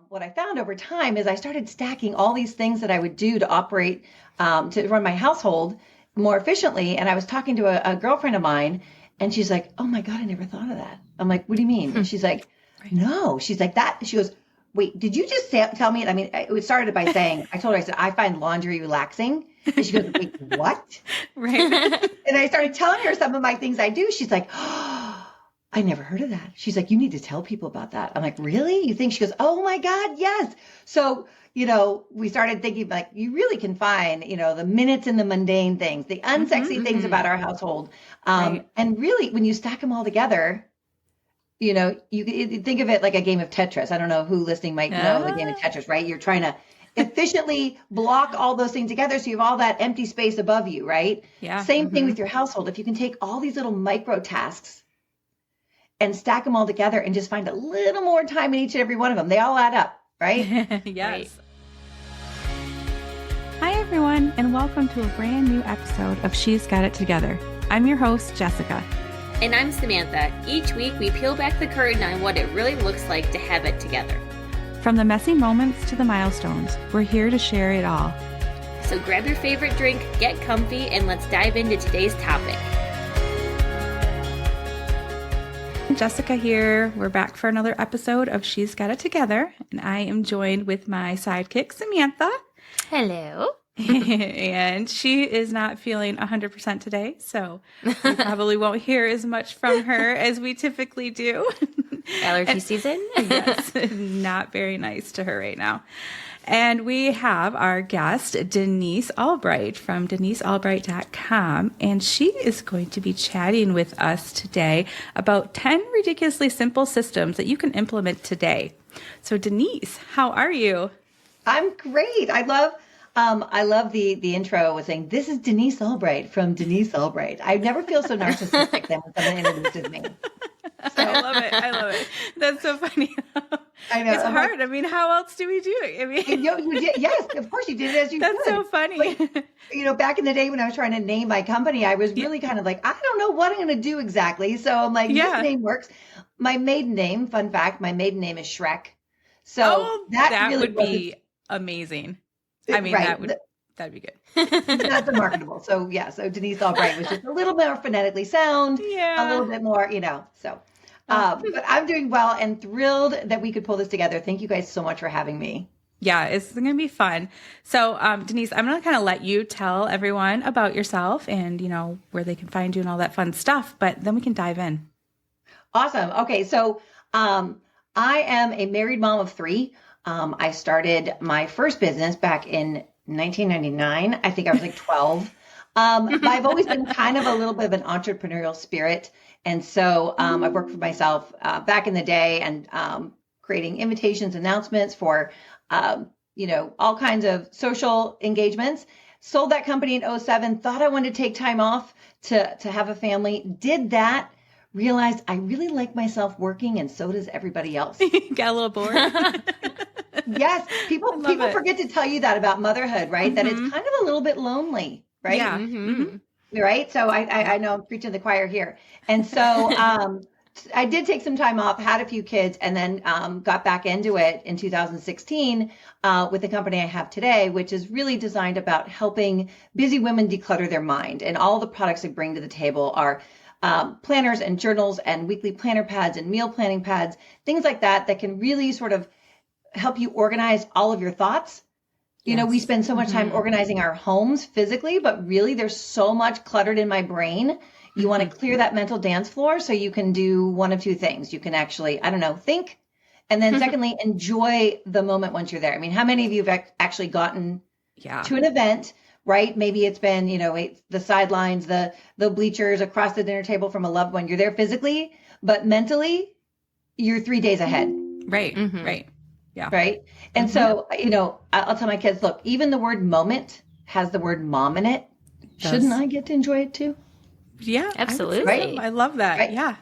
what I found over time is I started stacking all these things that I would do to operate, to run my household more efficiently. And I was talking to a girlfriend of mine, and she's like, "Oh my God, I never thought of that." I'm like, "What do you mean?" And she's like, "No." She's like, "That." She goes, "Wait, did you just tell me?" I mean, it started by saying, I told her, I said, "I find laundry relaxing." And she goes, "Wait, what?" Right. And I started telling her some of my things I do. She's like, "Oh, I never heard of that." She's like, "You need to tell people about that." I'm like, "Really? You think?" She goes, "Oh my God, yes." So, we started thinking like, you really can find, the minutes and the mundane things, the unsexy things about our household. Right. And really, when you stack them all together, you think of it like a game of Tetris. I don't know who listening might know the game of Tetris, right? You're trying to efficiently block all those things together so you have all that empty space above you, right? Yeah. Same thing with your household. If you can take all these little micro tasks and stack them all together and just find a little more time in each and every one of them, they all add up, right? Yes. Right. Hi, everyone, and welcome to a brand new episode of She's Got It Together. I'm your host, Jessica. And I'm Samantha. Each week we peel back the curtain on what it really looks like to have it together. From the messy moments to the milestones, we're here to share it all. So grab your favorite drink, get comfy, and let's dive into today's topic. Jessica here. We're back for another episode of She's Got It Together, and I am joined with my sidekick, Samantha. Hello. And she is not feeling 100% today, so we probably won't hear as much from her as we typically do. Allergy season? Yes, not very nice to her right now. And we have our guest, Denise Albright from denisealbright.com, and she is going to be chatting with us today about 10 ridiculously simple systems that you can implement today. So Denise, how are you? I'm great. I love the intro with saying, "This is Denise Albright from Denise Albright." I never feel so narcissistic than when someone introduces me. So. I love it. That's so funny. I know. It's hard. I mean, how else do we do it? I mean, you did, yes, of course you did it as you That's could. so funny. But, back in the day when I was trying to name my company, I was really kind of like, I don't know what I'm going to do exactly. So I'm like, this name works. My maiden name, fun fact, my maiden name is Shrek. So that really would be amazing. I mean, right. that'd be good. That's marketable. So so Denise Albright was just a little more phonetically sound, a little bit more, so. But I'm doing well and thrilled that we could pull this together. Thank you guys so much for having me. Yeah, it's going to be fun. So, Denise, I'm going to kind of let you tell everyone about yourself and, where they can find you and all that fun stuff, but then we can dive in. Awesome. Okay. So, I am a married mom of 3. I started my first business back in 1999. I think I was like 12. I've always been kind of a little bit of an entrepreneurial spirit. And so I worked for myself back in the day and creating invitations, announcements for, all kinds of social engagements. Sold that company in 2007, thought I wanted to take time off to have a family. Did that. Realized I really like myself working, and so does everybody else. Got a little bored. Yes, people forget to tell you that about motherhood, right? That it's kind of a little bit lonely, right? Yeah. Mm-hmm. Right. So I know I'm preaching to the choir here, and so I did take some time off, had a few kids, and then got back into it in 2016 with the company I have today, which is really designed about helping busy women declutter their mind, and all the products I bring to the table are planners and journals and weekly planner pads and meal planning pads, things like that can really sort of help you organize all of your thoughts. We spend so much time organizing our homes physically, but really there's so much cluttered in my brain. You want to clear that mental dance floor so you can do one of two things. You can actually, think, and then secondly, enjoy the moment once you're there. I mean, how many of you have actually gotten to an event, right? Maybe it's been, the sidelines, the bleachers across the dinner table from a loved one. You're there physically, but mentally you're 3 days ahead. Right. Mm-hmm. Right. Yeah. Right. And so, I'll tell my kids, look, even the word moment has the word mom in it. Shouldn't I get to enjoy it too? Yeah, absolutely. Right? I love that. Right? Yeah.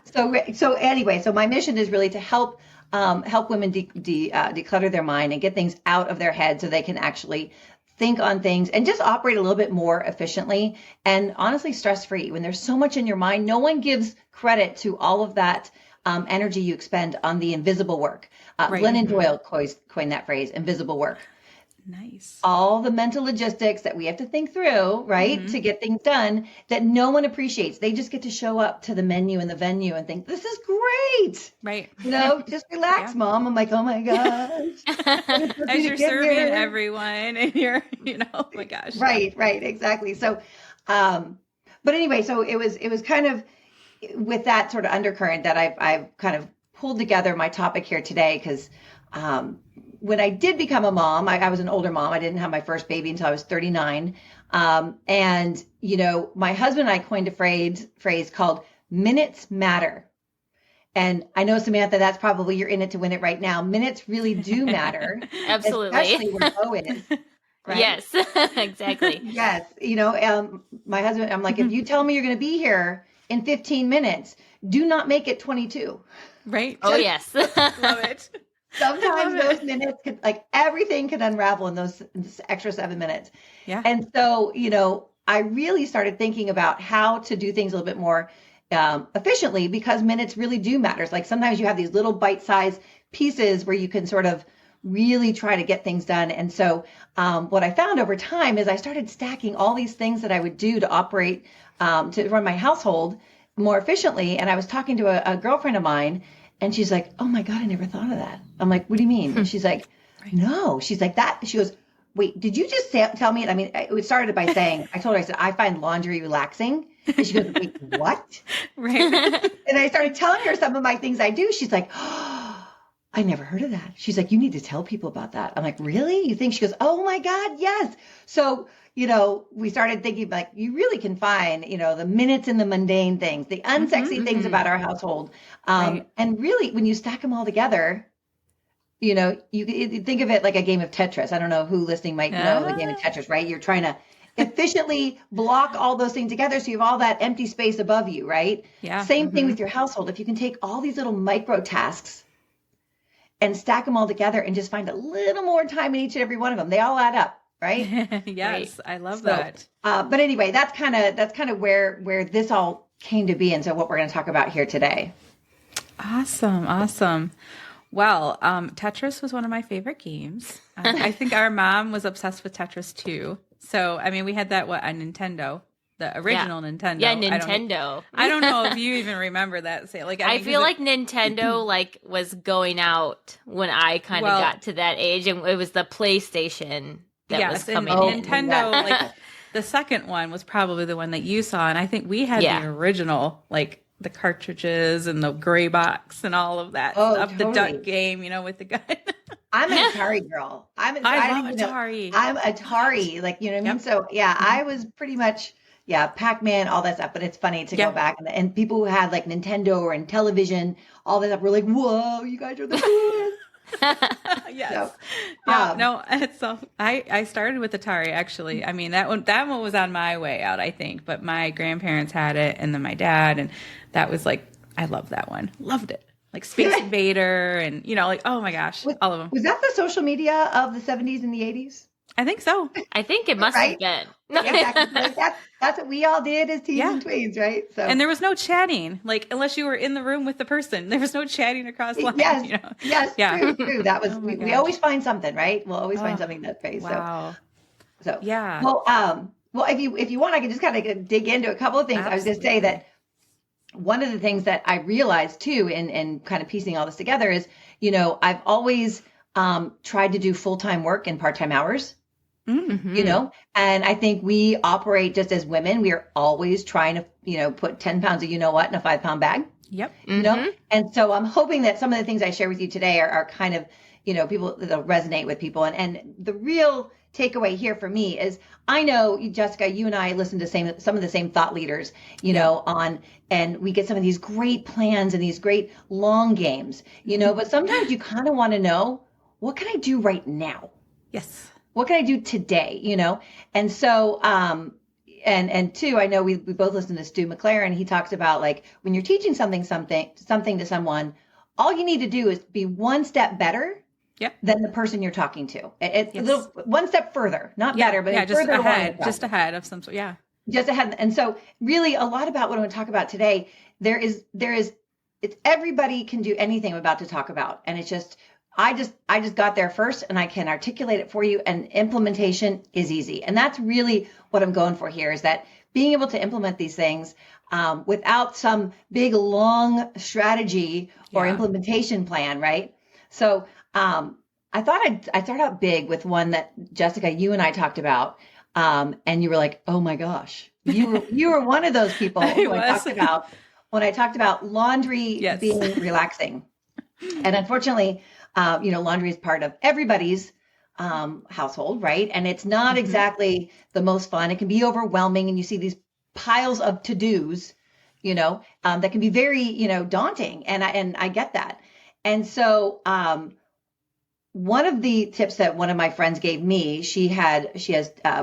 So anyway, so my mission is really to help women declutter their mind and get things out of their head so they can actually think on things and just operate a little bit more efficiently and honestly stress-free. When there's so much in your mind, no one gives credit to all of that energy you expend on the invisible work. Right. Glennon Doyle coined that phrase, invisible work. Nice. All the mental logistics that we have to think through, right, to get things done that no one appreciates. They just get to show up to the menu and the venue and think, this is great. Right. Just relax, Mom. I'm like, oh my gosh. As you're serving everyone and you're, oh my gosh. Right, exactly. So, but anyway, so it was kind of with that sort of undercurrent that I've kind of pulled together my topic here today because, when I did become a mom, I was an older mom. I didn't have my first baby until I was 39. And, my husband and I coined a phrase called minutes matter. And I know, Samantha, that's probably you're in it to win it right now. Minutes really do matter. Absolutely. Especially where Bo is. Right? Yes, exactly. Yes. My husband, I'm like, if you tell me you're going to be here in 15 minutes, do not make it 22. Right. Oh, yes. Love it. Sometimes those minutes could, everything could unravel in those extra 7 minutes. Yeah. And so, I really started thinking about how to do things a little bit more efficiently because minutes really do matter. Like sometimes you have these little bite-sized pieces where you can sort of really try to get things done. And so what I found over time is I started stacking all these things that I would do to operate, to run my household more efficiently. And I was talking to a girlfriend of mine. And she's like, oh my God, I never thought of that. I'm like, what do you mean? And she's like, no. She's like that. She goes, wait, did you just tell me? I mean, it started by saying, I told her, I said, I find laundry relaxing. And she goes, wait, what? Right. And I started telling her some of my things I do. She's like, oh, I never heard of that. She's like, you need to tell people about that. I'm like, really? You think? She goes, oh my God, yes. So, we started thinking you really can find, the minutes in the mundane things, the unsexy things about our household. Right. And really, when you stack them all together, you think of it like a game of Tetris. I don't know who listening might know the game of Tetris, right? You're trying to efficiently block all those things together so you have all that empty space above you, right? Yeah. Same thing with your household. If you can take all these little micro tasks and stack them all together and just find a little more time in each and every one of them, they all add up. Right. Yes. Right. I love that. But anyway, that's kind of where this all came to be. And so what we're going to talk about here today. Awesome. Well, Tetris was one of my favorite games. I think our mom was obsessed with Tetris too. So, I mean, we had that, on Nintendo, the original Nintendo. Yeah, Nintendo. I don't know if you even remember that. I feel like Nintendo was going out when I kind of got to that age, and it was the PlayStation that was coming in. Nintendo, the second one was probably the one that you saw, and I think we had the original, the cartridges and the gray box and all of that stuff. Totally. The duck game, with the gun. I'm an Atari girl. I love Atari. I'm Atari, what I mean? So I was pretty much, Pac-Man, all that stuff. But it's funny to go back and people who had Nintendo and television, all that stuff were like, whoa, you guys are the coolest. Yes. So, I started with Atari actually. I mean that one was on my way out, I think, but my grandparents had it and then my dad, and that was I loved that one. Loved it. Space Invader and oh my gosh, all of them. Was that the social media of the 70s and the 80s? I think so. I think it must have been. Exactly. That's what we all did as teens and tweens, right? So, and there was no chatting, unless you were in the room with the person. There was no chatting across lines. Yes, true. That was we always find something, right? We'll always find something that pays. Wow. So yeah. Well, if you want, I can just kind of dig into a couple of things. Absolutely. I was going to say that one of the things that I realized too, in kind of piecing all this together, is I've always tried to do full-time work in part-time hours. Mm-hmm. And I think we operate just as women. We are always trying to, put 10 pounds of what in a 5-pound bag. Yep. And so I'm hoping that some of the things I share with you today are kind of, people that'll resonate with people. And the real takeaway here for me is I know, Jessica, you and I listen to some of the same thought leaders, and we get some of these great plans and these great long games, but sometimes you kind of want to know, what can I do right now? Yes. What can I do today? And so, and two, I know we both listen to Stu McLaren. He talks about when you're teaching something to someone, all you need to do is be one step better than the person you're talking to. It's a little one step further, not better, but just further ahead of some sort. Yeah. Just ahead. And so really a lot about what I'm going to talk about today, there is it's everybody can do anything I'm about to talk about. And it's just, I just got there first and I can articulate it for you, and implementation is easy. And that's really what I'm going for here, is that being able to implement these things without some big, long strategy or implementation plan, right? So I thought I'd start out big with one that, Jessica, you and I talked about. And you were like, oh my gosh, you were one of those people who I talked about when I talked about laundry being relaxing. And unfortunately, laundry is part of everybody's household, right? And it's not exactly the most fun. It can be overwhelming, and you see these piles of to-dos, that can be very, daunting. And I get that. And so, one of the tips that one of my friends gave me, she has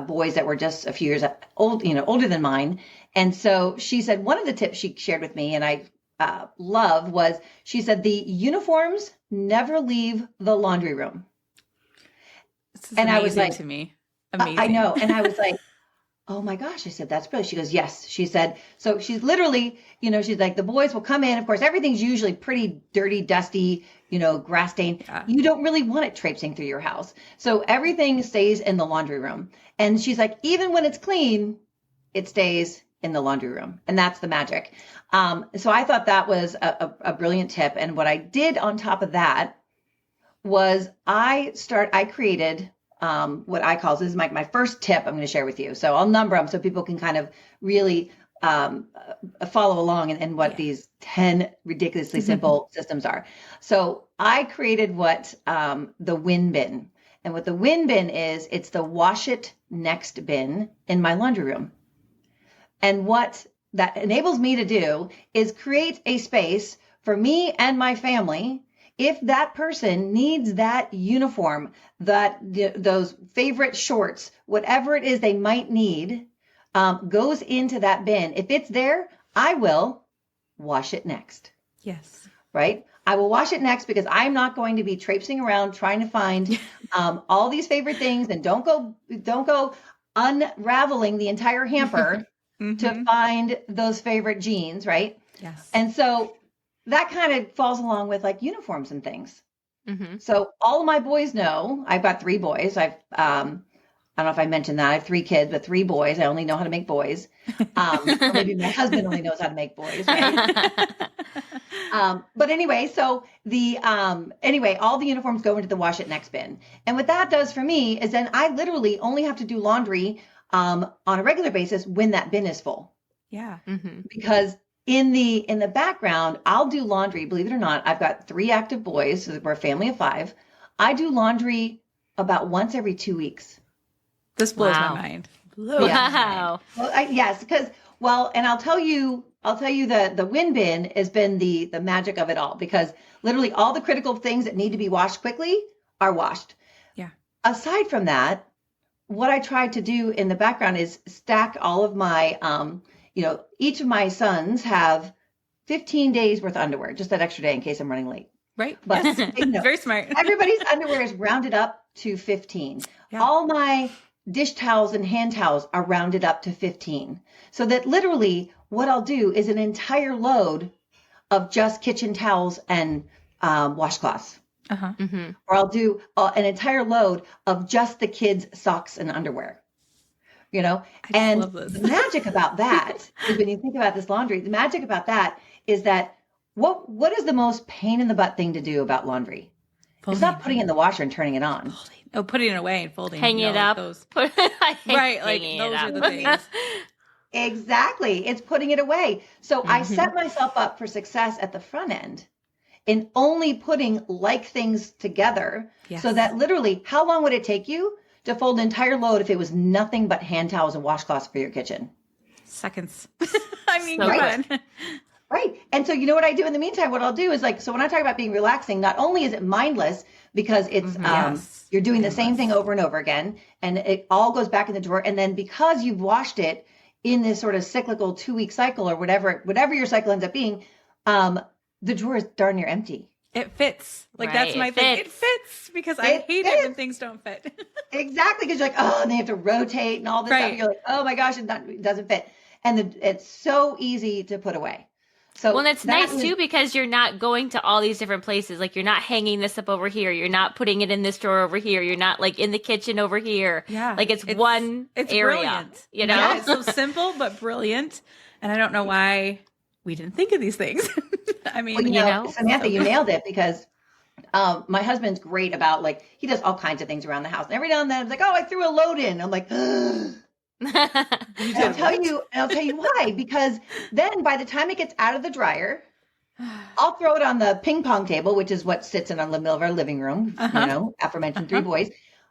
boys that were just a few years old, older than mine. And so she said, one of the tips she shared with me, and I love, was, she said, the uniforms never leave the laundry room. This is and I was like, to me, amazing. I know. And I was like, oh my gosh. I said, that's brilliant. She goes, yes. She said, so she's literally, she's like, the boys will come in. Of course, everything's usually pretty dirty, dusty, grass stained. Yeah. You don't really want it traipsing through your house. So everything stays in the laundry room. And she's like, even when it's clean, it stays in the laundry room. And that's the magic. So I thought that was a brilliant tip. And what I did on top of that was I created what I call, this is my first tip I'm going to share with you. So I'll number them so people can kind of really follow along in what these 10 ridiculously simple systems are. So I created what the win bin. And what the win bin is, it's the wash it next bin in my laundry room. And what that enables me to do is create a space for me and my family. If that person needs that uniform, those favorite shorts, whatever it is they might need, goes into that bin. If it's there, I will wash it next. Yes. Right? I will wash it next, because I'm not going to be traipsing around trying to find all these favorite things, and don't go unraveling the entire hamper to find those favorite jeans, right? Yes. And so that kind of falls along with like uniforms and things. So all of my boys know, I've got 3 boys. I don't know if I mentioned that. I have 3 kids, but 3 boys. I only know how to make boys. Or maybe my husband only knows how to make boys, right? But anyway, so all the uniforms go into the wash it next bin. And what that does for me is then I literally only have to do laundry on a regular basis when that bin is full. Yeah. Because in the background, I'll do laundry. Believe it or not, I've got 3 active boys. So we're a family of 5. I do laundry about once every 2 weeks. This blows my mind. Wow. Well, yes, because and I'll tell you the win bin has been the magic of it all, because literally all the critical things that need to be washed quickly are washed. Yeah. Aside from that, what I tried to do in the background is stack all of my, each of my sons have 15 days worth of underwear, just that extra day in case I'm running late. Right. But very smart. Everybody's underwear is rounded up to 15. Yeah. All my dish towels and hand towels are rounded up to 15. So that literally what I'll do is an entire load of just kitchen towels and washcloths. Or I'll do an entire load of just the kids' socks and underwear. And the magic about that is, when you think about this laundry, the magic about that is that what is the most pain in the butt thing to do about laundry? Folding. It's not putting it in the washer and turning it on. Putting it away and folding. Hanging it up. Those. Right, like those are the things. Exactly. It's putting it away. So I set myself up for success at the front end in only putting like things together. Yes. So that literally, how long would it take you to fold an entire load if it was nothing but hand towels and washcloths for your kitchen? Seconds. I mean, Right. And so you know what I do in the meantime? What I'll do is so when I talk about being relaxing, not only is it mindless because it's you're doing the same thing over and over again, and it all goes back in the drawer. And then because you've washed it in this sort of cyclical 2-week cycle or whatever your cycle ends up being, the drawer is darn near empty. It fits. That's my thing. It fits because I hate it when things don't fit. Exactly. Because you're like, and they have to rotate and all this stuff. You're like, oh my gosh, it doesn't fit. And it's so easy to put away. So well, it's nice too because you're not going to all these different places. Like you're not hanging this up over here. You're not putting it in this drawer over here. You're not like in the kitchen over here. Yeah. Like it's one area. Brilliant. You know? Yeah, it's so simple but brilliant. And I don't know why we didn't think of these things. I mean, well, Samantha, you nailed it because my husband's great about like, he does all kinds of things around the house. And every now and then I'm like, oh, I threw a load in. I'm like, ugh. I'll tell you why, because then by the time it gets out of the dryer, I'll throw it on the ping pong table, which is what sits in the middle of our living room, aforementioned 3 boys.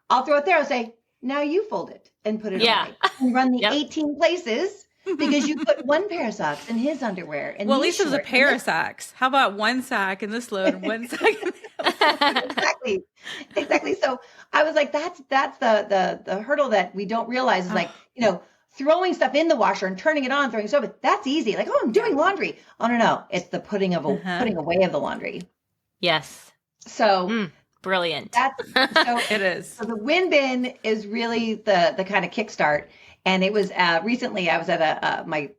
I'll throw it there. I'll say, now you fold it and put it away and run the 18 places because you put 1 pair of socks in his underwear. And well, at least it was a pair of socks. How about 1 sock in this load, 1 sock in Exactly. So I was like, that's the hurdle that we don't realize is like, throwing stuff in the washer and turning it on, throwing stuff, that's easy. Like, oh, I'm doing laundry. Oh, no. It's the putting away of the laundry. Yes. So brilliant. It is. So the wind bin is really the kind of kickstart. And it was recently I was at my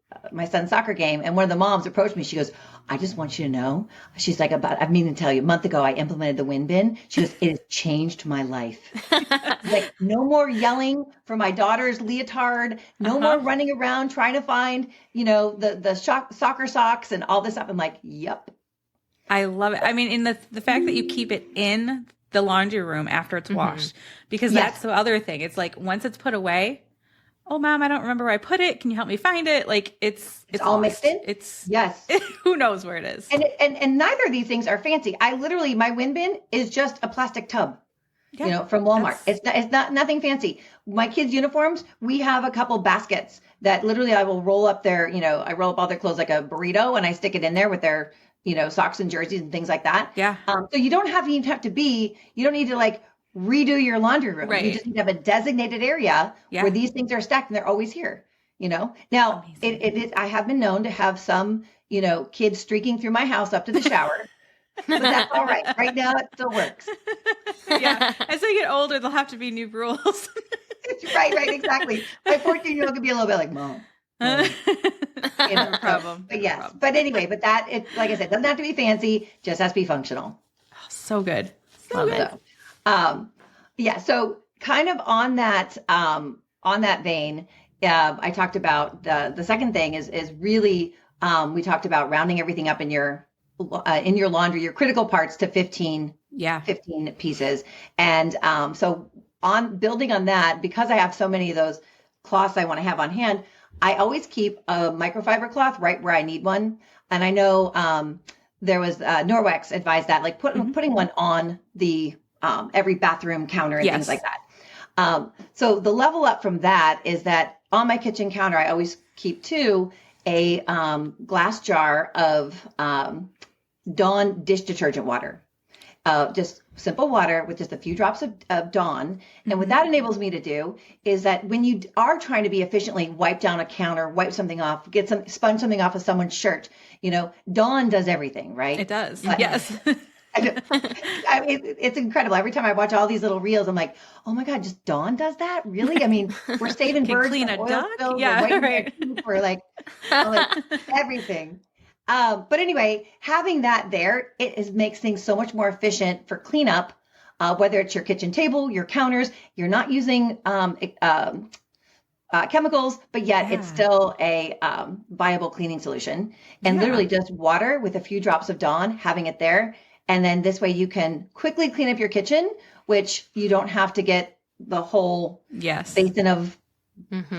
son's soccer game and one of the moms approached me. She goes, I just want you to know. She's like, I mean to tell you, a month ago, I implemented the wind bin. She goes, it has changed my life. Like no more yelling for my daughter's leotard, no more running around trying to find, the soccer socks and all this stuff. I'm like, yep. I love it. I mean, in the fact that you keep it in the laundry room after it's washed, because that's the other thing. It's like once it's put away, oh, Mom, I don't remember where I put it. Can you help me find it? Like it's all mixed in. Yes. Who knows where it is? And neither of these things are fancy. My wind bin is just a plastic tub, from Walmart. It's not nothing fancy. My kids' uniforms, we have a couple baskets that literally I will roll up I roll up all their clothes like a burrito and I stick it in there with their, socks and jerseys and things like that. Yeah. So you don't you don't need to like redo your laundry room. Right. You just need to have a designated area where these things are stacked and they're always here, Now I have been known to have some, kids streaking through my house up to the shower, but that's all right. Right now it still works. Yeah. As they get older, there'll have to be new rules. Right. Exactly. My 14-year-old could be a little bit like, Mom. No problem. But yes. But anyway, that it's like I said, doesn't have to be fancy, just has to be functional. Oh, so good. Love it. So kind of on that vein, I talked about the second thing is really we talked about rounding everything up in your laundry, your critical parts to 15 pieces. And so on building on that, because I have so many of those cloths I want to have on hand, I always keep a microfiber cloth right where I need one. And I know there was Norwex advised that, like putting one on the every bathroom counter and things like that. So the level up from that is that on my kitchen counter, I always keep a glass jar of Dawn dish detergent water. Just simple water with just a few drops of Dawn. And what that enables me to do is that when you are trying to be efficiently wipe down a counter, wipe something off, sponge something off of someone's shirt, Dawn does everything, right? It does. But, yes. I mean, it's incredible. Every time I watch all these little reels, I'm like, oh my God, just Dawn does that? Really? I mean, we're saving birds clean from a oil duck? spills. Yeah, right. We're like everything. But anyway, having that there, makes things so much more efficient for cleanup, whether it's your kitchen table, your counters, you're not using chemicals, but yet it's still a viable cleaning solution. And literally just water with a few drops of Dawn, having it there. And then this way you can quickly clean up your kitchen, which you don't have to get the whole basin of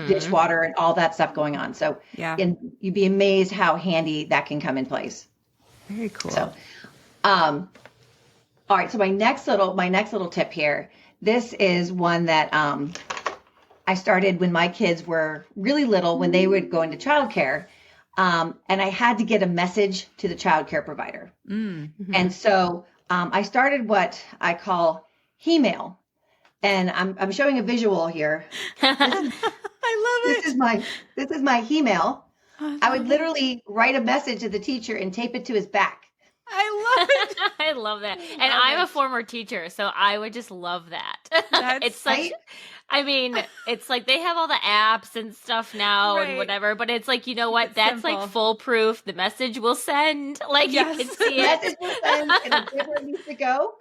dishwater and all that stuff going on. So and you'd be amazed how handy that can come in place. Very cool. So, all right. So my next little tip here, this is one that I started when my kids were really little, when they would go into childcare. And I had to get a message to the childcare provider. And so I started what I call he-mail. And I'm showing a visual here. I love it. This is my he-mail. I would literally write a message to the teacher and tape it to his back. I love it. I love that. And I'm a former teacher, so I would just love that. It's such, right? I mean, it's like they have all the apps and stuff now and whatever, but it's like, you know what? That's simple. Like foolproof. The message will send. Like you can see it. Message will send and it's where it needs to go.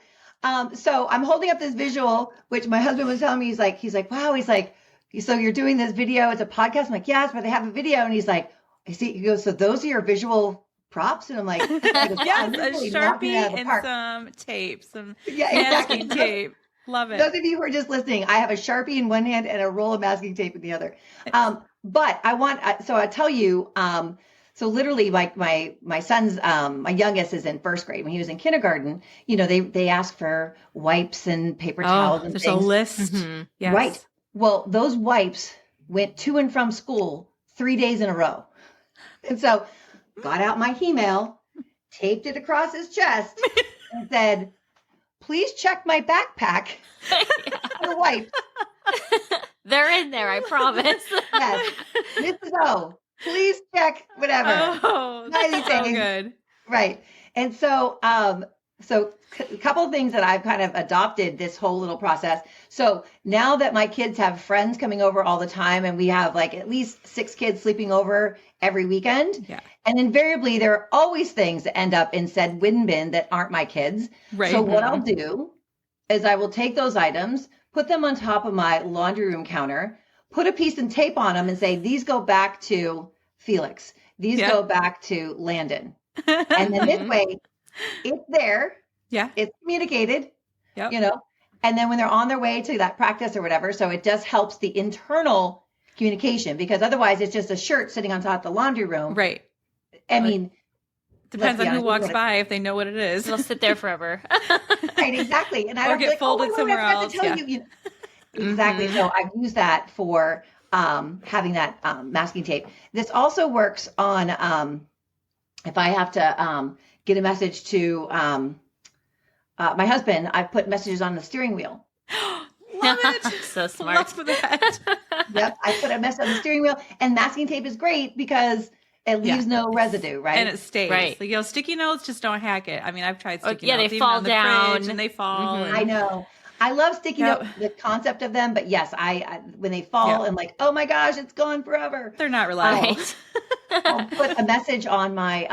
So I'm holding up this visual, which my husband was telling me, he's like, wow, he's like, so you're doing this video, it's a podcast. I'm like, yes, but they have a video. And he's like, he goes, so those are your visual props? And I'm like, yes, a Sharpie and some tape, some masking tape. Love it. Those of you who are just listening, I have a Sharpie in one hand and a roll of masking tape in the other. But I tell you, so literally my son's, my youngest is in first grade. When he was in kindergarten, they ask for wipes and paper towels and there's things. A list. Mm-hmm. Yes. Right. Well, those wipes went to and from school 3 days in a row. And so got out my email, taped it across his chest and said, please check my backpack for wipes. They're in there, I promise. Yes. Mrs. O, please check whatever. Oh, that's so good. Right. And so, a couple of things that I've kind of adopted this whole little process. So now that my kids have friends coming over all the time and we have like at least 6 kids sleeping over every weekend. Yeah. And invariably there are always things that end up in said bin bin that aren't my kids. Right. So what I'll do is I will take those items, put them on top of my laundry room counter, put a piece of tape on them and say, these go back to Felix. These go back to Landon. And then this way it's there. Yeah. It's communicated, and then when they're on their way to that practice or whatever. So it just helps the internal communication because otherwise it's just a shirt sitting on top of the laundry room. Right. I mean, depends on who walks by if they know what it is. It'll sit there forever. Right. Exactly. And I don't get folded somewhere else. You. Exactly. So I've used that for having that masking tape. This also works on if I have to get a message to my husband, I've put messages on the steering wheel. Love it. So smart. Love that. Yep. I put a message on the steering wheel and masking tape is great because it leaves no residue, right? And it stays. Right. Like, sticky notes, just don't hack it. I mean, I've tried sticky notes. They fall on the down. fridge and they fall. Mm-hmm. I know. I love sticky notes, the concept of them, but yes, I when they fall and like, oh my gosh, it's gone forever. They're not reliable. I'll put a message on my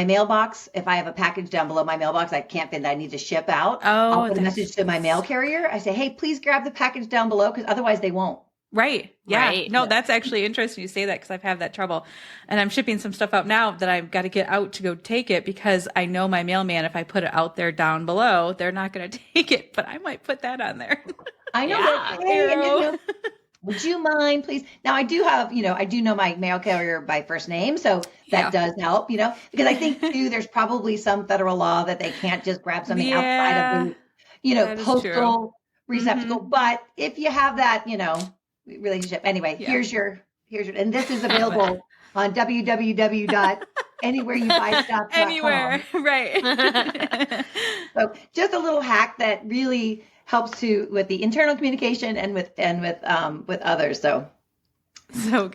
mailbox. If I have a package down below my mailbox, I can't fit that I need to ship out. I'll put a message to my mail carrier. I say, hey, please grab the package down below because otherwise they won't. Right. Yeah. Right. No, that's actually interesting you say that because I've had that trouble. And I'm shipping some stuff out now that I've got to get out to go take it because I know my mailman, if I put it out there down below, they're not going to take it, but I might put that on there. I know that. Hey, and then, would you mind, please? Now I do have, I do know my mail carrier by first name. So that does help, because I think too, there's probably some federal law that they can't just grab something outside of the, postal receptacle. Mm-hmm. But if you have that, relationship. Anyway, here's your, and this is available on www.anywhereyoubuy.com. Anywhere, right. So just a little hack that really helps with the internal communication and with others. So good.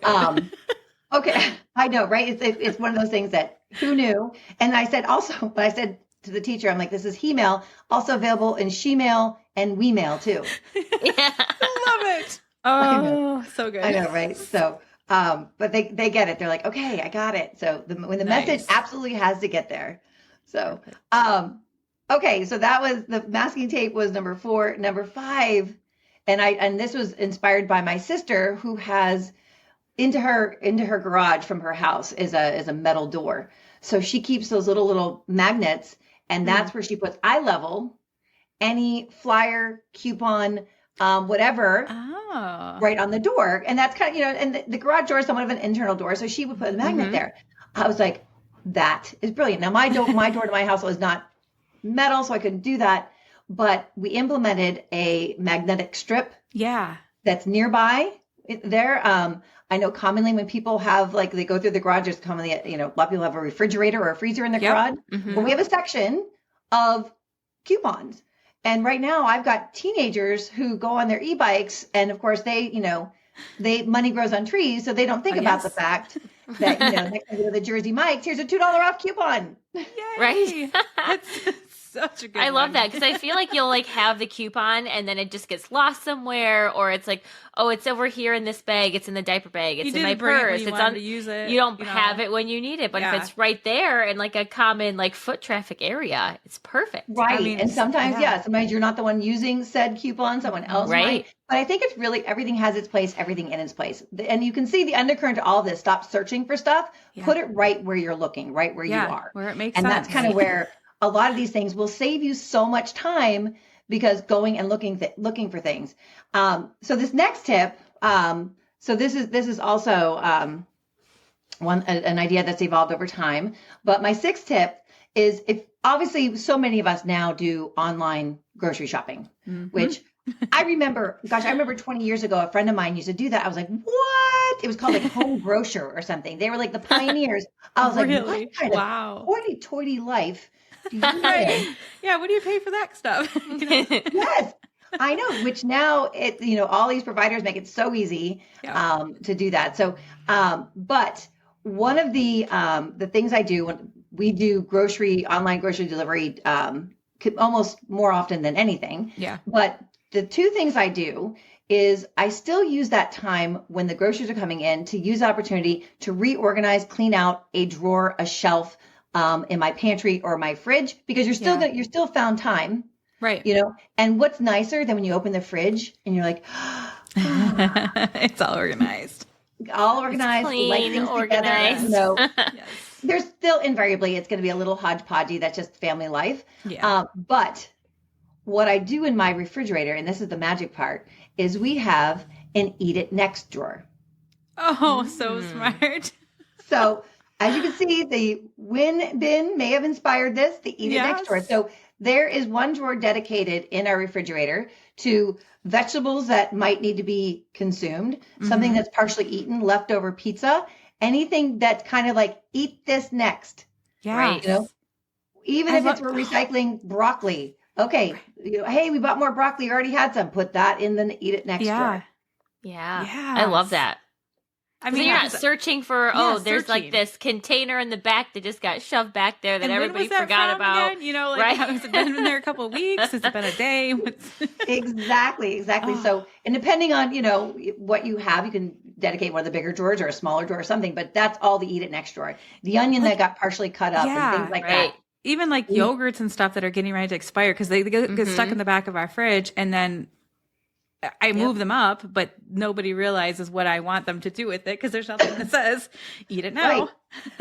Okay. I know, right? It's one of those things that who knew? And I said to the teacher, I'm like, this is he-mail, also available in she-mail and we-mail too. Yeah. I love it. Oh, so good. I know, right? So, but they get it. They're like, okay, I got it. So when the message absolutely has to get there. So, okay. So that was the masking tape was number 4, number 5. And this was inspired by my sister who has into her garage from her house is a metal door. So she keeps those little magnets and that's where she puts eye level, any flyer, coupon, whatever, right on the door. And that's kind of, and the garage door is somewhat of an internal door. So she would put a magnet there. I was like, that is brilliant. Now my door to my house was not metal, so I couldn't do that. But we implemented a magnetic strip. Yeah. That's nearby there. I know commonly when people have, like, they go through the garage, there's commonly, a lot of people have a refrigerator or a freezer in their garage. Mm-hmm. But we have a section of coupons. And right now I've got teenagers who go on their e-bikes and of course they money grows on trees. So they don't think about the fact that, next time you go to the Jersey Mike's, here's a $2 off coupon. Yay. Right. That's such a good I one. love that because I feel like you'll like have the coupon and then it just gets lost somewhere, or it's like, oh, it's over here in this bag. It's in the diaper bag. It's in my purse. It's on. To use it. You don't have it when you need it, but if it's right there in like a common like foot traffic area, it's perfect. Right. I mean, and sometimes, sometimes you're not the one using said coupon. Someone else might. But I think it's really everything has its place, everything in its place. And you can see the undercurrent to all of this. Stop searching for stuff. Yeah. Put it right where you're looking, right where you are. Where it makes sense. And that's kind of where a lot of these things will save you so much time because going and looking for things. So this next tip, so this is also an idea that's evolved over time. But my sixth tip is if obviously so many of us now do online grocery shopping, which I remember 20 years ago, a friend of mine used to do that. I was like, what? It was called like Home Grocer or something. They were like the pioneers. I was like, what kind of hoity-toity life do you live? Yeah, what do you pay for that stuff? Yes, I know. Which now all these providers make it so easy to do that. So, but one of the things I do when we do online grocery delivery, almost more often than anything. Yeah. But the two things I do is I still use that time when the groceries are coming in to use the opportunity to reorganize, clean out a drawer, a shelf in my pantry or my fridge, because you're still found time. Right. And what's nicer than when you open the fridge and you're like, it's all organized. All organized, clean, like things organized. Together. Yes. There's still invariably, it's going to be a little hodgepodgey. That's just family life. Yeah. But what I do in my refrigerator, and this is the magic part, is we have an eat it next drawer. Oh, so smart. So as you can see, the win bin may have inspired this, the eat it next drawer. So there is one drawer dedicated in our refrigerator to vegetables that might need to be consumed, something that's partially eaten, leftover pizza, anything that's kind of like eat this next. Yeah. Right. Even if we're recycling broccoli. Okay. Hey, we bought more broccoli. You already had some. Put that in the eat it next drawer. Yeah. I love that. I mean, you're not searching for, there's like this container in the back that just got shoved back there that everybody forgot about. Again? Has it been in there a couple of weeks? Has it been a day? Exactly. Oh. So, and depending on, what you have, you can dedicate one of the bigger drawers or a smaller drawer or something, but that's all the eat it next drawer. The onion that got partially cut up and things like that. Even like yogurts and stuff that are getting ready to expire because they get stuck in the back of our fridge, and then I move them up, but nobody realizes what I want them to do with it because there's nothing that says eat it now. Right.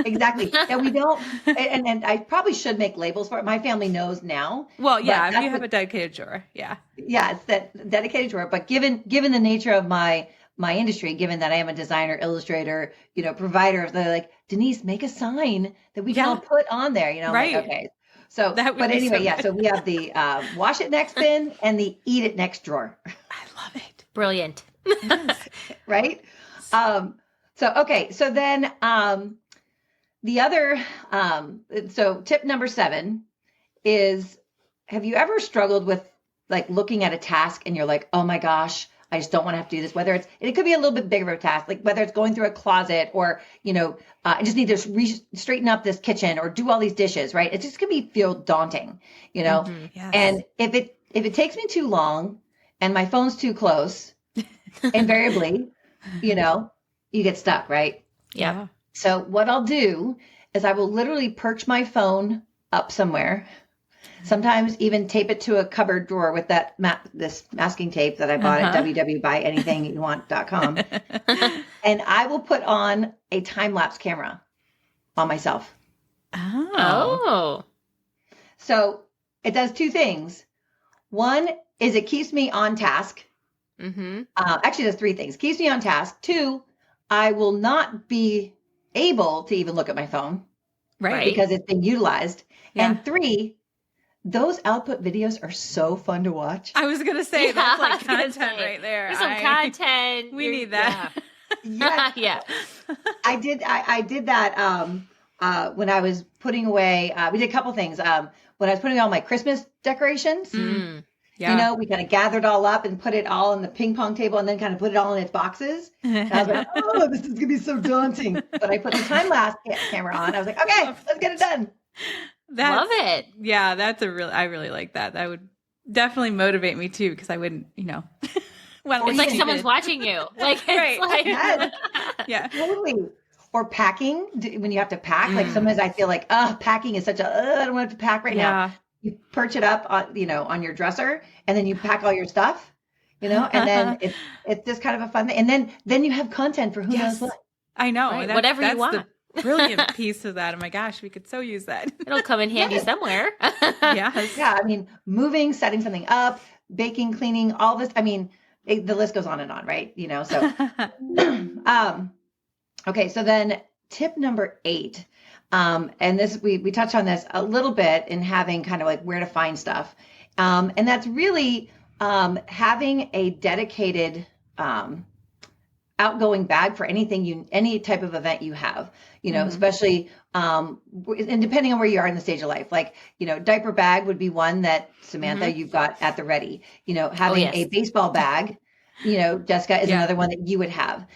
Exactly. Yeah, we don't, and I probably should make labels for it. My family knows now. Well, yeah, if you have a dedicated drawer, yeah, it's that dedicated drawer. But given the nature of my industry, given that I am a designer, illustrator, provider, they're like, Denise, make a sign that we can all put on there. Right? Like, okay. So, but anyway, so we have the wash it next bin and the eat it next drawer. I love it. Brilliant. Right? So then the other, so tip number 7 is, have you ever struggled with like looking at a task and you're like, oh my gosh, I just don't want to have to do this. Whether it could be a little bit bigger of a task, like whether it's going through a closet or, I just need to straighten up this kitchen or do all these dishes, right? It just can feel daunting, Yes. And if it takes me too long and my phone's too close, invariably, you get stuck, right? Yeah. So what I'll do is I will literally perch my phone up somewhere. Sometimes even tape it to a cupboard drawer with that this masking tape that I bought at www.buyanythingyouwant.com. And I will put on a time-lapse camera on myself. Oh. So it does 2 things. One is it keeps me on task. Actually, it does 3 things. Keeps me on task. 2, I will not be able to even look at my phone. Right. Because it's been utilized. Yeah. And 3, those output videos are so fun to watch. I was going to say, that's like content right there. There's some content. We need that. Yeah. I did that when I was putting away, we did a couple things. When I was putting all my Christmas decorations, Yeah. We kind of gathered all up and put it all on the ping pong table and then kind of put it all in its boxes. And I was like, oh, this is going to be so daunting. But I put the time-lapse camera on. I was like, okay, let's get it done. Love it. Yeah, I really like that. That would definitely motivate me too, because I wouldn't, it's like someone's watching you. Like, it's like, yeah, totally. Or packing, when you have to pack, like sometimes I feel like, packing is such I don't want to pack right now. You perch it up on, on your dresser, and then you pack all your stuff, and then it's just kind of a fun thing. And then you have content for who knows what. I know. Right. Whatever you want. The brilliant piece of that. Oh my gosh, we could so use that. It'll come in handy somewhere. Yes. Yeah. I mean, moving, setting something up, baking, cleaning, all this. I mean, the list goes on and on, right? So, okay. So then tip number 8, and this, we touched on this a little bit in having kind of like where to find stuff. And that's really having a dedicated outgoing bag for any type of event you have, especially, and depending on where you are in the stage of life, like, diaper bag would be one that Samantha, you've got at the ready, having a baseball bag, Jessica is another one that you would have,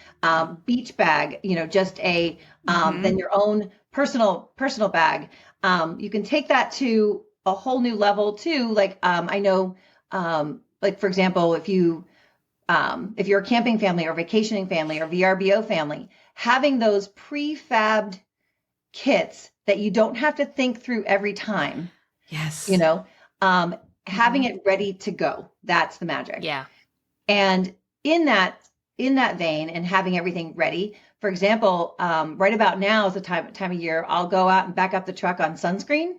beach bag, just then your own personal bag. You can take that to a whole new level too. Like, I know, like for example, if you're a camping family or vacationing family or VRBO family, having those prefabbed kits that you don't have to think through every time. Yes. Having it ready to go. That's the magic. Yeah. And in that vein and having everything ready, for example, right about now is the time of year, I'll go out and back up the truck on sunscreen.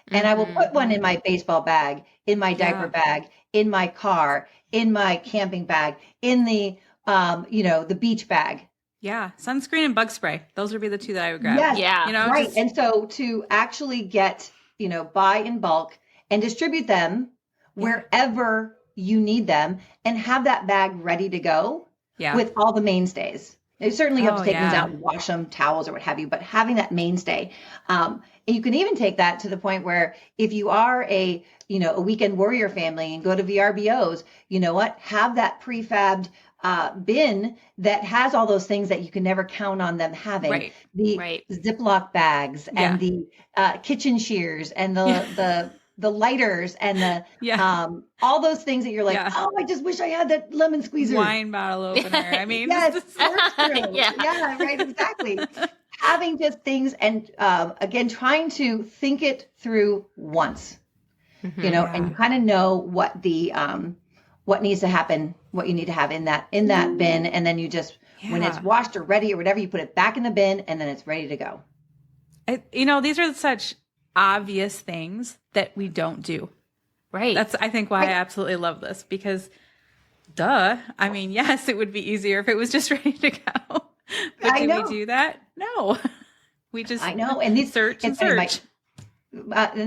And I will put one in my baseball bag, in my diaper bag, in my car, in my camping bag, in the, the beach bag. Yeah. Sunscreen and bug spray. Those would be the 2 that I would grab. Yes, yeah. Right. And so to actually get, buy in bulk and distribute them wherever you need them and have that bag ready to go with all the mainstays. You certainly have to take things out and wash them, towels or what have you, but having that mainstay. And you can even take that to the point where if you are a weekend warrior family and go to VRBOs, have that prefabbed bin that has all those things that you can never count on them having. Right. The Ziploc bags and the kitchen shears and the lighters and the all those things that you're like, I just wish I had that lemon squeezer. Wine bottle opener. I mean, yes, yeah, right, exactly. Having just things and again, trying to think it through once, and you kind of know what the what needs to happen, what you need to have in that bin, and then you just when it's washed or ready or whatever, you put it back in the bin, and then it's ready to go. These are such obvious things that we don't do. Right. That's, I think, why I absolutely love this, because duh. I mean, yes, it would be easier if it was just ready to go. But do we do that? No. We just and these search. And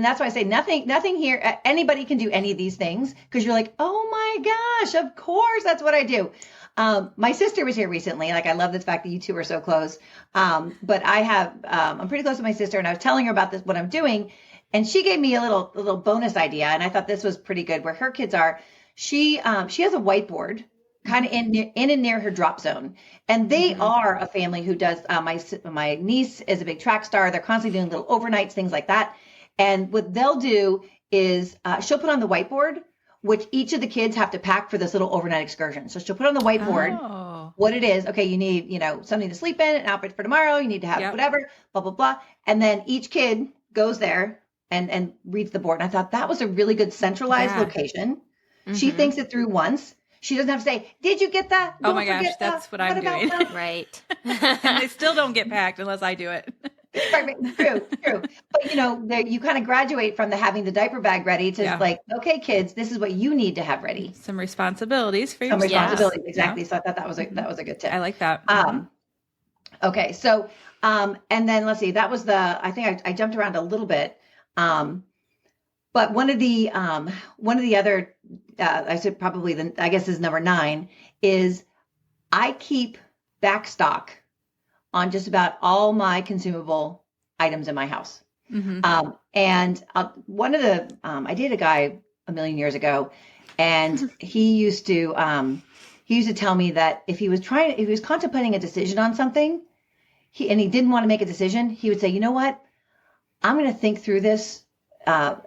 that's why I say nothing here. Anybody can do any of these things because you're like, oh my gosh, of course, that's what I do. My sister was here recently. Like, I love the fact that you two are so close. But I'm pretty close to my sister, and I was telling her about this, what I'm doing. And she gave me a little bonus idea. And I thought this was pretty good where her kids are. She has a whiteboard kind of in and near her drop zone. And they are a family who does, my niece is a big track star. They're constantly doing little overnights, things like that. And what they'll do is she'll put on the whiteboard, which each of the kids have to pack for this little overnight excursion. So she'll put on the whiteboard what it is. Okay, you need, something to sleep in, an outfit for tomorrow. You need to have whatever, blah, blah, blah. And then each kid goes there and reads the board. And I thought that was a really good centralized location. She thinks it through once. She doesn't have to say, did you get that? Oh my gosh, that's what I'm doing. Right. And they still don't get packed unless I do it. Right, true. But you kind of graduate from having the diaper bag ready to like, okay, kids, this is what you need to have ready. Some responsibilities for yourself. Some responsibilities, exactly. Yeah. So I thought that was a good tip. I like that. Okay, so and then let's see, I think I jumped around a little bit. But one of the other, I said probably I guess is number 9 is I keep back stock on just about all my consumable items in my house. And one of the, I dated a guy a million years ago, and he used to tell me that if he was contemplating a decision on something, he didn't want to make a decision, he would say, you know what? I'm going to think through this. How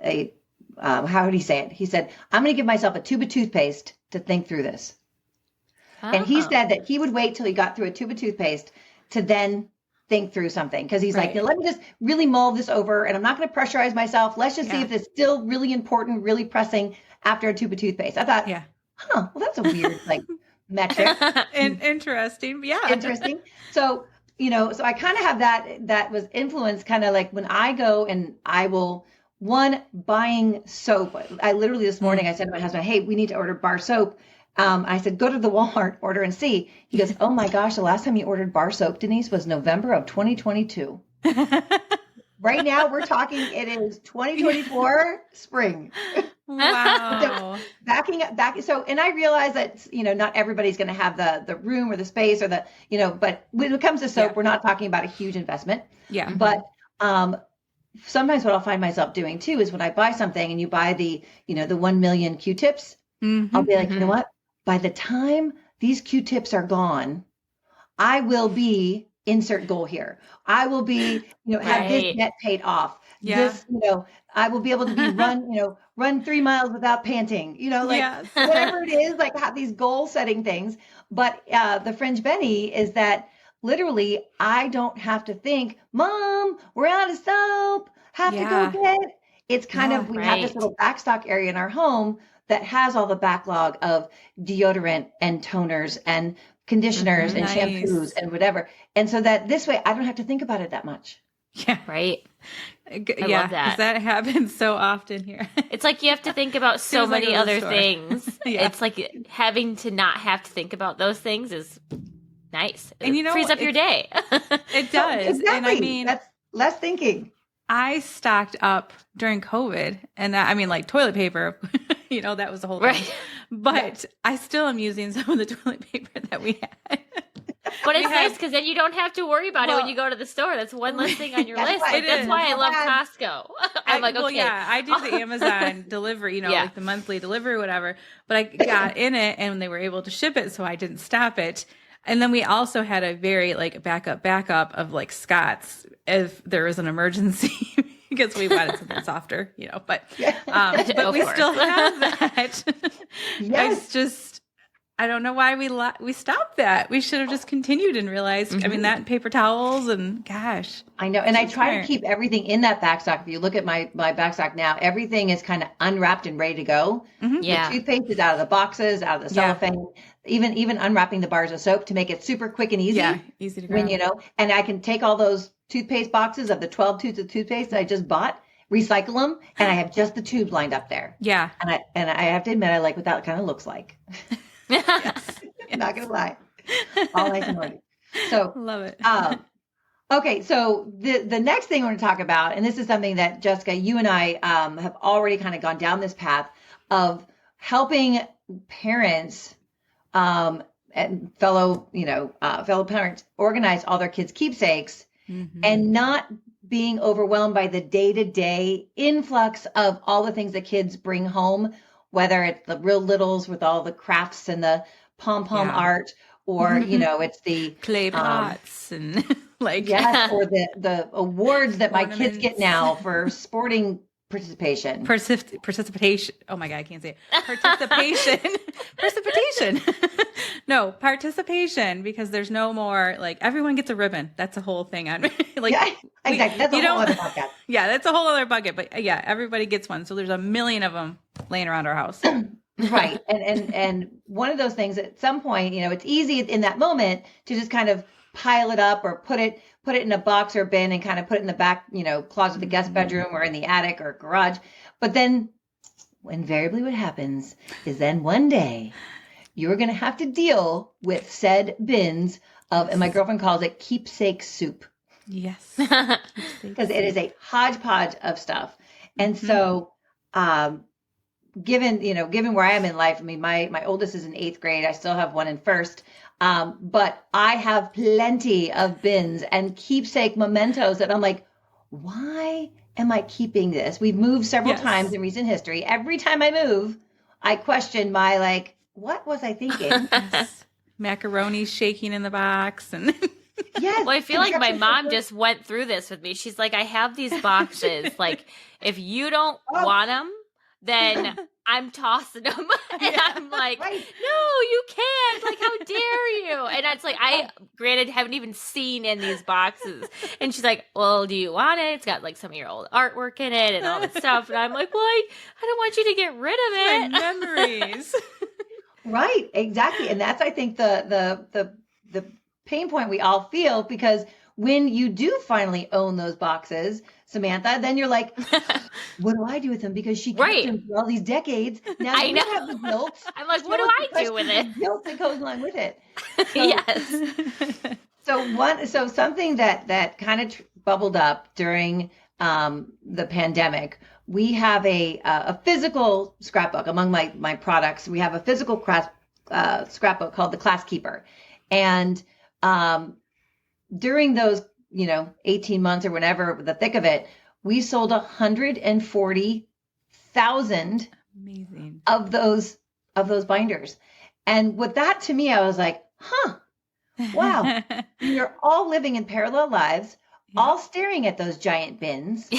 would he say it? He said, I'm going to give myself a tube of toothpaste to think through this. And he said that he would wait till he got through a tube of toothpaste to then think through something. Because he's like, let me just really mull this over, and I'm not going to pressurize myself. Let's just see if it's still really important, really pressing after a tube of toothpaste. I thought, well, that's a weird metric. Interesting. Yeah. Interesting. So, so I kind of have that was influenced kind of like when I go and I will, buying soap. I literally this morning, I said to my husband, hey, we need to order bar soap. I said, go to the Walmart, order and see. He goes, oh my gosh, the last time you ordered bar soap, Denise, was November of 2022. Right now, we're talking, it is 2024 spring. Wow. So backing up. So, and I realize that, not everybody's going to have the room or the space or but when it comes to soap, we're not talking about a huge investment. Yeah. But sometimes what I'll find myself doing too is when I buy something and you buy the 1 million Q-tips, I'll be like, you know what? By the time these Q-tips are gone, I will be insert goal here. I will be, have this debt paid off. Yeah. This, I will be able to be run 3 miles without panting, whatever it is, like have these goal setting things. But the fringe Benny is that literally I don't have to think, Mom, we're out of soap. Have to go get it. It's kind of, we have this little backstock area in our home that has all the backlog of deodorant and toners and conditioners and shampoos and whatever. And so that this way I don't have to think about it that much. Yeah. Right. I love that. 'Cause that happens so often here. It's like you have to think about so many other things. It's like having to not have to think about those things is nice. And it frees up your day. It does. Exactly. And I mean, that's less thinking. I stocked up during COVID, and like toilet paper, that was the whole thing. But I still am using some of the toilet paper that we had. But it's nice because then you don't have to worry about it when you go to the store. That's one less thing on your list. That's why I love Costco. I'm like, okay. Well, yeah, I do the Amazon delivery, like the monthly delivery, whatever. But I got in it, and they were able to ship it, so I didn't stop it. And then we also had a very backup of Scott's if there was an emergency because we wanted something softer, but we still have that. Yes. It's just, I don't know why we stopped that. We should have just continued and realized, that paper towels and gosh. I know. And I try to keep everything in that backstock. If you look at my backstock now, everything is kind of unwrapped and ready to go. Mm-hmm. The toothpaste is out of the boxes, out of the cellophane. Even unwrapping the bars of soap to make it super quick and easy. Yeah, easy to grab. And I can take all those toothpaste boxes of the 12 tubes of toothpaste that I just bought, recycle them, and I have just the tubes lined up there. Yeah. And I have to admit, I like what that kind of looks like. Yes. Not gonna lie. All nice and ordered. So love it. Okay, so the next thing I want to talk about, and this is something that Jessica, you and I have already kind of gone down this path of helping parents and fellow parents organize all their kids' keepsakes and not being overwhelmed by the day-to-day influx of all the things that kids bring home, whether it's the real littles with all the crafts and the pom-pom art, or, it's the clay pots and or the awards that my kids get now for sporting participation. Participation. Oh my God, I can't say it. Participation. Precipitation. No, participation, because there's no more everyone gets a ribbon. That's a whole thing on exactly. That's a whole other podcast. Yeah, that's a whole other bucket. But everybody gets one. So there's a million of them laying around our house. Right. And one of those things at some point, it's easy in that moment to just kind of pile it up or put it in a box or bin and kind of put it in the back, closet of the guest bedroom or in the attic or garage. But then invariably what happens is then one day you're going to have to deal with said bins of, and my girlfriend calls it keepsake soup. Yes. Because it is a hodgepodge of stuff. And so, given where I am in life, I mean, my oldest is in 8th grade. I still have one in 1st. But I have plenty of bins and keepsake mementos that I'm like, why am I keeping this? We've moved several times in recent history. Every time I move, I question my what was I thinking? Macaroni shaking in the box and Yes. Well, I feel like my mom just went through this with me. She's like, I have these boxes. Like, if you don't want them, then I'm tossing them. And I'm like, no, you can't. Like, how dare you? And it's like, I, granted, haven't even seen in these boxes. And she's like, well, do you want it? It's got like some of your old artwork in it and all this stuff. And I'm like, well, I don't want you to get rid of it. My memories. Right. Exactly. And that's, I think, the pain point we all feel, because when you do finally own those boxes, Samantha, then you're like, what do I do with them? Because she kept them for all these decades. Now I you have the guilt. I'm like, what do I do with it? The guilt that goes along with it. So, yes. So something that kind of bubbled up during the pandemic. We have a physical scrapbook among my products. We have a physical scrapbook called the Class Keeper, and during those 18 months or whenever, the thick of it, we sold 140,000 of those binders. And with that, to me, I was like, wow, you're all living in parallel lives, all staring at those giant bins,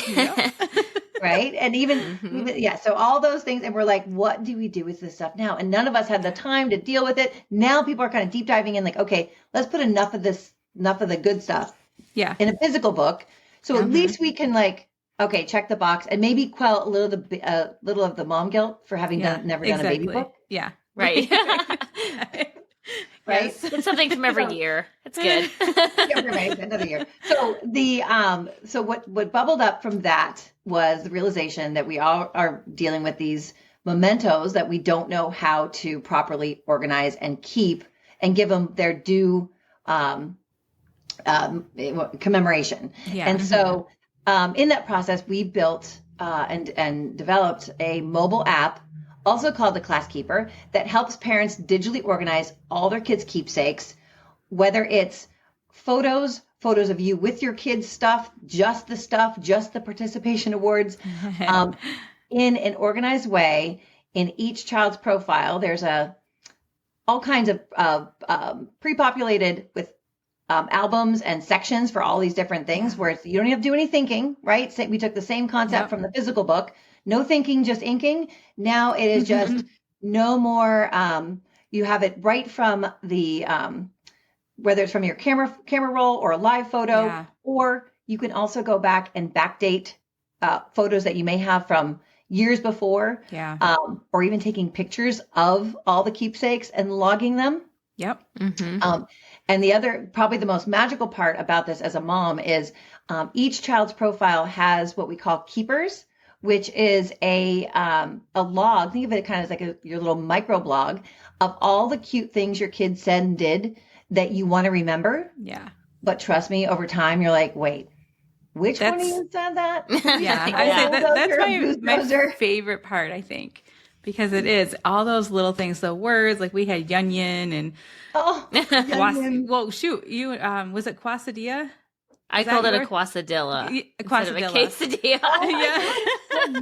right? And even, so all those things. And we're like, what do we do with this stuff now? And none of us had the time to deal with it. Now people are kind of deep diving in, like, okay, let's put enough of the good stuff in a physical book. So at least we can, like, okay, check the box and maybe quell a little of the mom guilt for having never done a baby book. Yeah. Right. Right. Yes. It's something from every year. It's good. Another year. So so what bubbled up from that was the realization that we all are dealing with these mementos that we don't know how to properly organize and keep and give them their due commemoration. Yeah. And so in that process, we built and developed a mobile app, also called the Class Keeper, that helps parents digitally organize all their kids' keepsakes, whether it's photos of you with your kids' stuff, just the participation awards, in an organized way. In each child's profile, there's all kinds of pre-populated with albums and sections for all these different things, where you don't have to do any thinking, right? We took the same concept from the physical book. No thinking, just inking. Now it is just no more. You have it right from the, whether it's from your camera roll or a live photo, or you can also go back and backdate photos that you may have from years before, or even taking pictures of all the keepsakes and logging them. Yep. And the other, probably the most magical part about this as a mom is each child's profile has what we call keepers, which is a log. Think of it kind of like your little micro blog of all the cute things your kids said and did that you want to remember. Yeah. But trust me, over time, you're like, wait, which one of you said that? Yeah. I say that's my favorite part, I think, because it is all those little things, the words, like we had yun and well, shoot, you was it quesadilla? I called it a quesadilla. A quesadilla.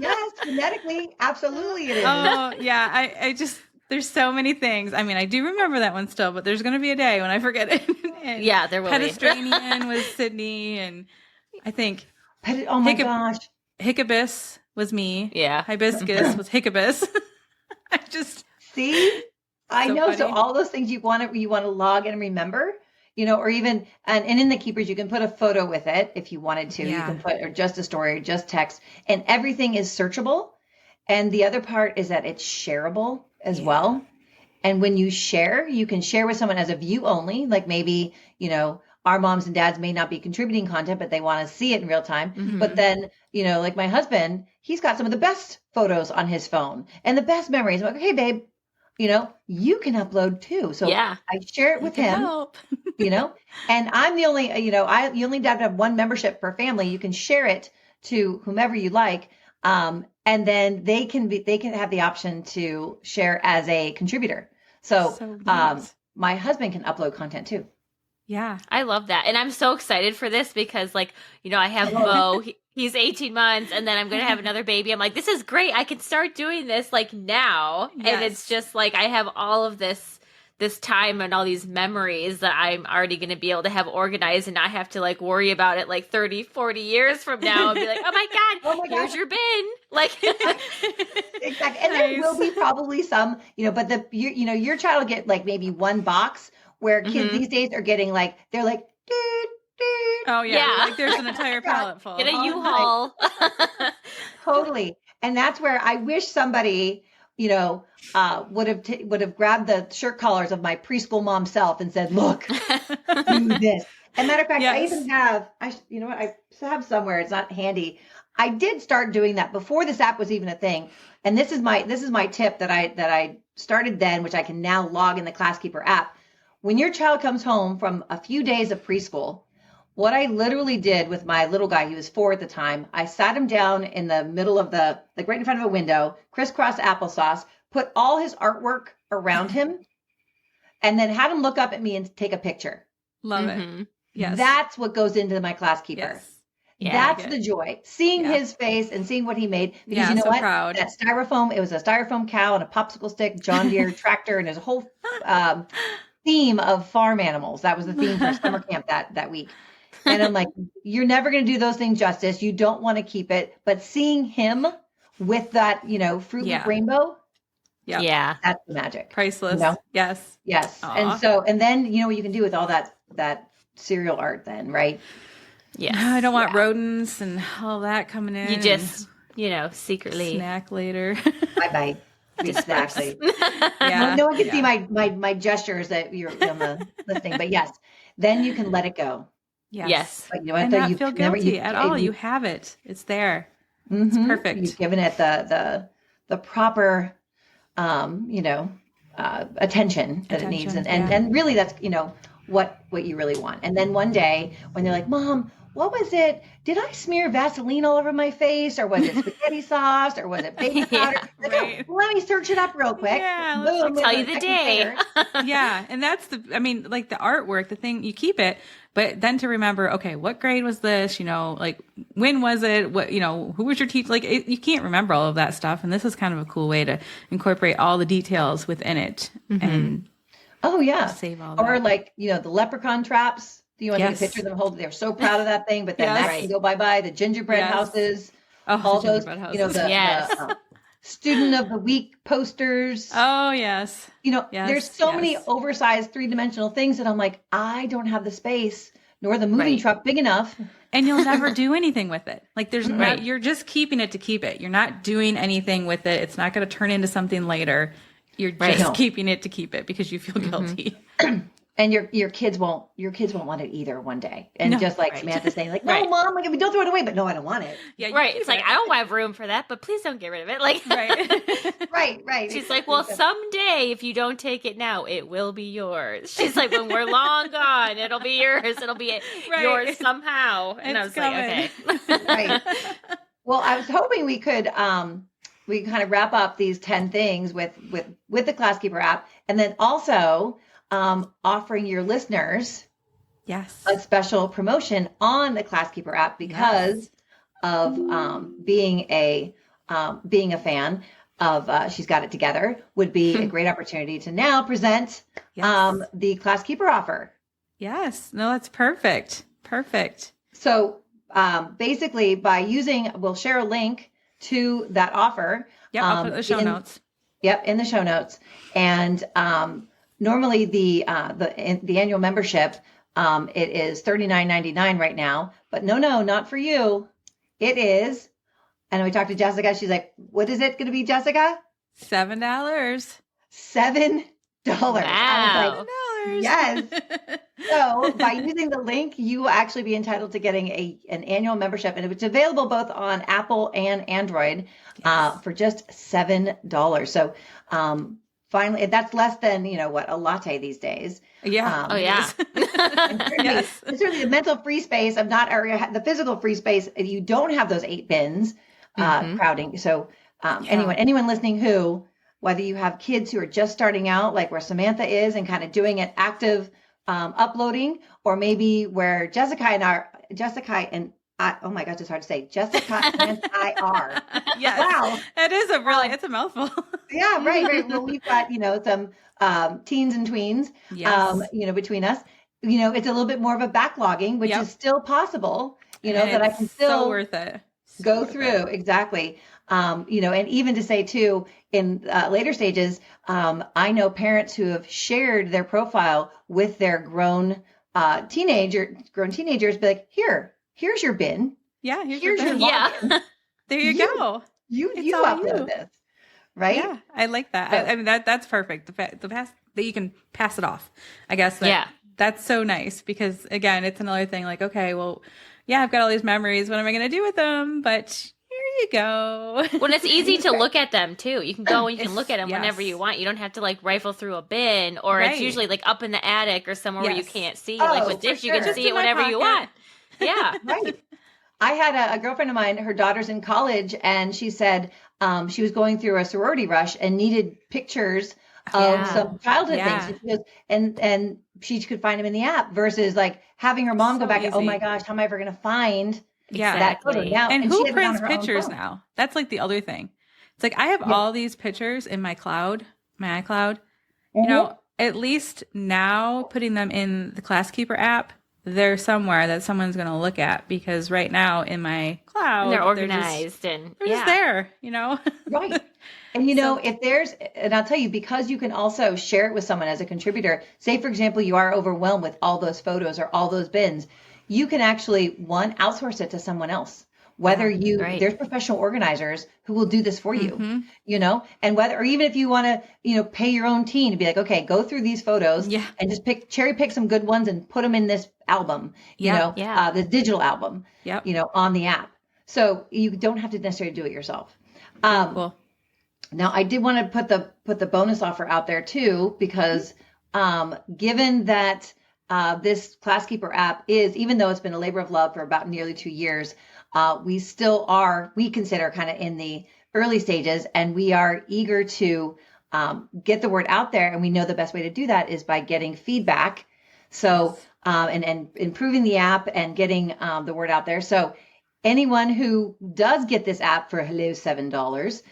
Yes, phonetically, absolutely it is. Oh, yeah. I just, there's so many things. I mean, I do remember that one still, but there's going to be a day when I forget it. Yeah, there will be. Pedestrian was Sydney, and I think oh my gosh, Hickabis was me. Yeah, hibiscus was Hickabis. I just see. I know. Funny. So all those things you want to log and remember. Or even, and in the keepers, you can put a photo with it if you wanted to. Yeah. You can put, or just a story, or just text, and everything is searchable. And the other part is that it's shareable as well. And when you share, you can share with someone as a view only, like maybe, our moms and dads may not be contributing content, but they want to see it in real time. Mm-hmm. But then, like my husband, he's got some of the best photos on his phone and the best memories. I'm like, hey, babe, you can upload too. So I share it with him, and I'm the only, you only have to have one membership per family. You can share it to whomever you like. And then they can have the option to share as a contributor. So my husband can upload content too. Yeah. I love that. And I'm so excited for this because I have Bo, he's 18 months, and then I'm going to have another baby. I'm like, this is great. I can start doing this now. Yes. And it's just I have all of this this time and all these memories that I'm already going to be able to have organized and not have to like worry about it like 30, 40 years from now and be like, oh my God, here's your bin. Like, exactly. And there will be probably some, but your child will get like maybe one box where kids these days are getting like, they're like, doot, doot. Oh yeah. Like there's an entire pallet full. Get a U-Haul. Totally. And that's where I wish somebody, would have grabbed the shirt collars of my preschool mom self and said, look, do this. And matter of fact, I even have, I have somewhere, it's not handy. I did start doing that before this app was even a thing. And this is my tip that I started then, which I can now log in the ClassKeeper app. When your child comes home from a few days of preschool, what I literally did with my little guy, he was 4 at the time, I sat him down in the middle of like right in front of a window, crisscross applesauce, put all his artwork around him, and then had him look up at me and take a picture. Love it. Yes. That's what goes into my ClassKeeper. Yes. Yeah, that's the joy. Seeing his face and seeing what he made. Because you know what? Proud. That styrofoam, it was a styrofoam cow and a popsicle stick, John Deere tractor, and there's a whole theme of farm animals. That was the theme for summer camp that week. And I'm like, you're never going to do those things justice. You don't want to keep it. But seeing him with that, Fruit Loop rainbow, that's the magic. Priceless. Yes. Yes. Aww. And then, what you can do with all that cereal art then, right? Yeah. I don't want rodents and all that coming in. You just, secretly snack later. Bye-bye. Exactly. No one can see my gestures that you're on the listening, but yes, then you can let it go. Yes. But and not feel guilty at all. You have it. It's there. It's perfect. You've given it the proper, attention that it needs. And really that's, what you really want. And then one day when they're like, Mom, what was it? Did I smear Vaseline all over my face, or was it spaghetti sauce, or was it baking powder? Let me search it up real quick. Yeah, I'll tell you the day. Yeah, and that's like the artwork, the thing, you keep it, but then to remember, okay, what grade was this? Like when was it? What, who was your teacher? Like you can't remember all of that stuff, and this is kind of a cool way to incorporate all the details within it and save all that. Or like the leprechaun traps. Do you want to take a picture of them holding? They're so proud of that thing, but then that can go bye-bye. The gingerbread houses, all those, the student of the week posters. Oh, yes. There's so many oversized 3-dimensional things that I'm like, I don't have the space nor the moving truck big enough. And you'll never do anything with it. Like there's not, you're just keeping it to keep it. You're not doing anything with it. It's not going to turn into something later. You're just keeping it to keep it because you feel guilty. And your kids won't want it either one day. And just like Samantha saying, like, no, Mom, like, don't throw it away, but no, I don't want it. Yeah, it's like, I don't have room for that, but please don't get rid of it. Like, right. She's like, well, someday if you don't take it now, it will be yours. She's like, when we're long gone, it'll be yours. It'll be yours somehow. And I was like, okay. Right. Well, I was hoping we could kind of wrap up these 10 things with the ClassKeeper app, and then also offering your listeners a special promotion on the ClassKeeper app because of being a fan of She's Got It Together would be a great opportunity to now present the ClassKeeper offer. Yes. No, that's perfect. Perfect. So basically we'll share a link to that offer. Yep, I'll put the show notes. Yep, in the show notes. And normally the annual membership, it is $39.99 right now, but no, not for you. It is, and we talked to Jessica. She's like, what is it going to be, Jessica? $7. $7. Wow. $7. Yes. So by using the link, you will actually be entitled to getting an annual membership, and it's available both on Apple and Android for just $7. So finally, that's less than a latte these days. Yeah. And certainly the mental free space of the physical free space. You don't have those 8 bins crowding. So anyone listening whether you have kids who are just starting out, like where Samantha is, and kind of doing an active uploading, or maybe where Jessica and oh my gosh, it's hard to say. Jessica and I are. Yes. Wow. It is it's a mouthful. Yeah, right. Well, we've got, some teens and tweens, Yes. between us. It's a little bit more of a backlogging, which is still possible, And that I can still so worth it. go through. Exactly. And even to say too, in later stages, I know parents who have shared their profile with their grown teenagers, be like, here's your bin. Yeah, here's your login. Yeah. There you go. You all upload this, right? Yeah, I like that. So, I mean, that's perfect. The pass that you can pass it off. I guess. That's so nice because again, it's another thing. Like, okay, well, yeah, I've got all these memories. What am I going to do with them? But here you go. When it's easy to look at them too. You can go and you can look at them whenever you want. You don't have to like rifle through a bin, or it's usually like up in the attic or somewhere where you can't see. Like with this, you can see it whenever you want. Yeah. Right. I had a girlfriend of mine, her daughter's in college, and she said she was going through a sorority rush and needed pictures of some childhood things. And she goes, and she could find them in the app versus like having her mom go back and, oh my gosh, how am I ever going to find that photo now? And who prints pictures now? That's like the other thing. It's like I have all these pictures in my iCloud. At least now putting them in the ClassKeeper app, they're somewhere that someone's going to look at, because right now in my cloud, and they're organized they're just there, Right. And if there's, and I'll tell you, because you can also share it with someone as a contributor, say, for example, you are overwhelmed with all those photos or all those bins, you can actually, outsource it to someone else. Whether there's professional organizers who will do this for you, and whether, or even if you want to, pay your own team to be like, okay, go through these photos and just cherry pick some good ones and put them in this album, this digital album, on the app. So you don't have to necessarily do it yourself. Cool. Now I did want to put the bonus offer out there too, because, given that, this ClassKeeper app is, even though it's been a labor of love for about nearly 2 years, we consider kind of in the early stages, and we are eager to get the word out there. And we know the best way to do that is by getting feedback. So, and improving the app and getting the word out there. So anyone who does get this app for hello $7,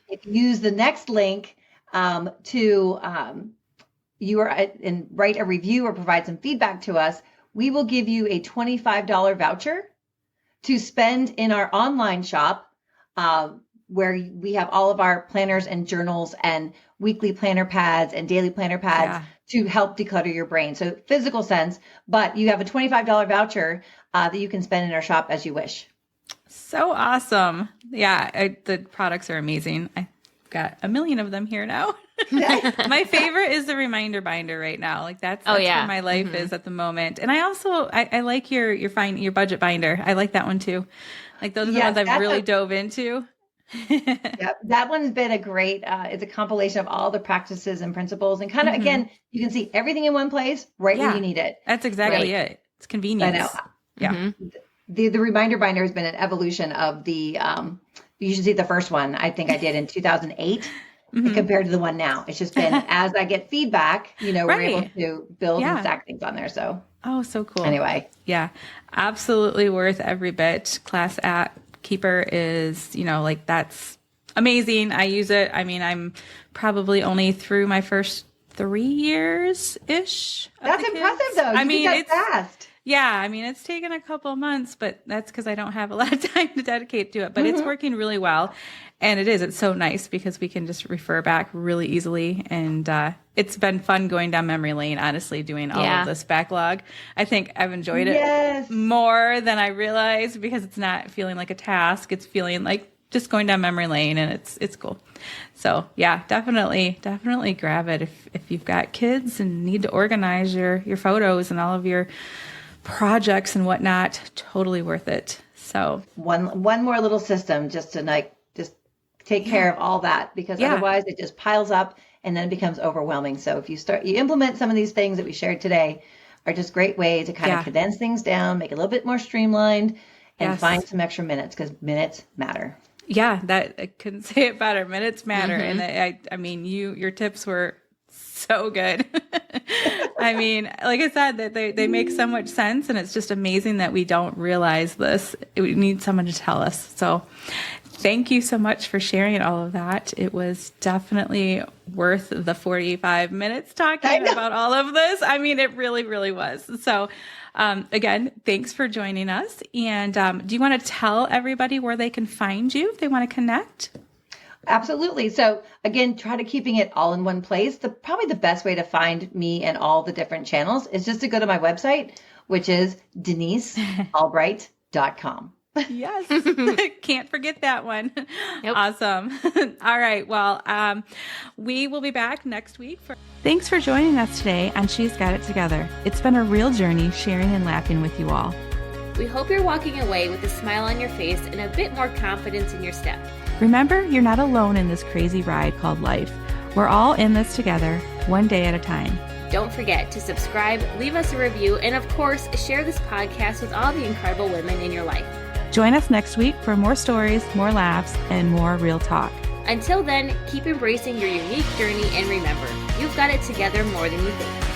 if you use the next link and write a review or provide some feedback to us, we will give you a $25 voucher to spend in our online shop, where we have all of our planners and journals and weekly planner pads and daily planner pads to help declutter your brain. So physical sense, but you have a $25 voucher that you can spend in our shop as you wish. So awesome. Yeah, the products are amazing. I've got a million of them here now. My favorite is the reminder binder right now. Like that's where my life is at the moment. And I also, I like your budget binder. I like that one too. Like those are the ones I've really dove into. That one's been a great, it's a compilation of all the practices and principles, and kind of, again, you can see everything in one place where you need it. That's exactly it. It's convenience. I know. Yeah. The reminder binder has been an evolution of the, you should see the first one I think I did in 2008. Compared to the one now. It's just been, as I get feedback, we're able to build and stack things on there. So, so cool. Anyway. Yeah, absolutely worth every bit. ClassKeeper is, that's amazing. I use it. I mean, I'm probably only through my first 3 years-ish. That's impressive though. It's fast. Yeah, I mean, it's taken a couple months, but that's because I don't have a lot of time to dedicate to it. But it's working really well. And it's so nice because we can just refer back really easily. And it's been fun going down memory lane, honestly, doing all of this backlog. I think I've enjoyed it more than I realized, because it's not feeling like a task. It's feeling like just going down memory lane, and it's cool. So yeah, definitely grab it if you've got kids and need to organize your photos and all of your projects and whatnot. Totally worth it. So one more little system just to take care of all that, because otherwise it just piles up and then it becomes overwhelming. So if you implement some of these things that we shared today, are just great ways to kind of condense things down, make it a little bit more streamlined, and find some extra minutes, because minutes matter. Yeah, I couldn't say it better. Minutes matter. And I mean, your tips were so good. I mean, like I said, that they make so much sense, and it's just amazing that we don't realize this. We need someone to tell us. So thank you so much for sharing all of that. It was definitely worth the 45 minutes talking about all of this. I mean, it really, really was. So again, thanks for joining us. And do you want to tell everybody where they can find you if they want to connect? Absolutely. So again, try to keeping it all in one place. Probably the best way to find me and all the different channels is just to go to my website, which is denisealbright.com. Yes. Can't forget that one. Nope. Awesome. All right. Well, we will be back next week. Thanks for joining us today on She's Got It Together. It's been a real journey sharing and laughing with you all. We hope you're walking away with a smile on your face and a bit more confidence in your step. Remember, you're not alone in this crazy ride called life. We're all in this together, one day at a time. Don't forget to subscribe, leave us a review, and of course, share this podcast with all the incredible women in your life. Join us next week for more stories, more laughs, and more real talk. Until then, keep embracing your unique journey and remember, you've got it together more than you think.